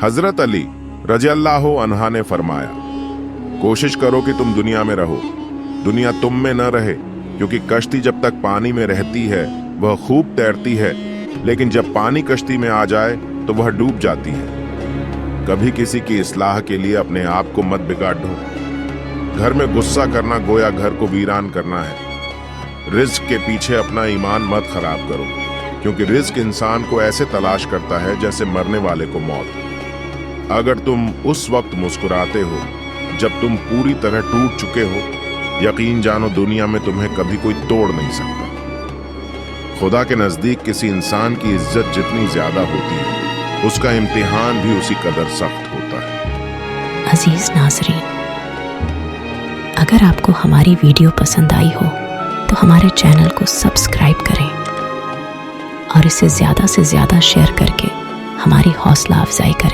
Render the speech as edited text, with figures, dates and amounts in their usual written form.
हजरत अली रज़ियल्लाहु अन्हा ने फरमाया, कोशिश करो कि तुम दुनिया में रहो, दुनिया तुम में न रहे, क्योंकि कश्ती जब तक पानी में रहती है वह खूब तैरती है, लेकिन जब पानी कश्ती में आ जाए तो वह डूब जाती है। कभी किसी की इस्लाह के लिए अपने आप को मत बिगाड़ो। घर में गुस्सा करना गोया घर को वीरान करना है। रिज्क के पीछे अपना ईमान मत खराब करो, क्योंकि रिज्क इंसान को ऐसे तलाश करता है जैसे मरने वाले को मौत। अगर तुम उस वक्त मुस्कुराते हो जब तुम पूरी तरह टूट चुके हो, यकीन जानो दुनिया में तुम्हें कभी कोई तोड़ नहीं सकता। खुदा के नजदीक किसी इंसान की इज्जत जितनी ज्यादा होती है, उसका इम्तिहान भी उसी कदर सख्त होता है। अजीज नाज़रीन, अगर आपको हमारी वीडियो पसंद आई हो तो हमारे चैनल को सब्सक्राइब करें और इसे ज़्यादा से ज़्यादा शेयर करके हमारी हौसला अफजाई करें।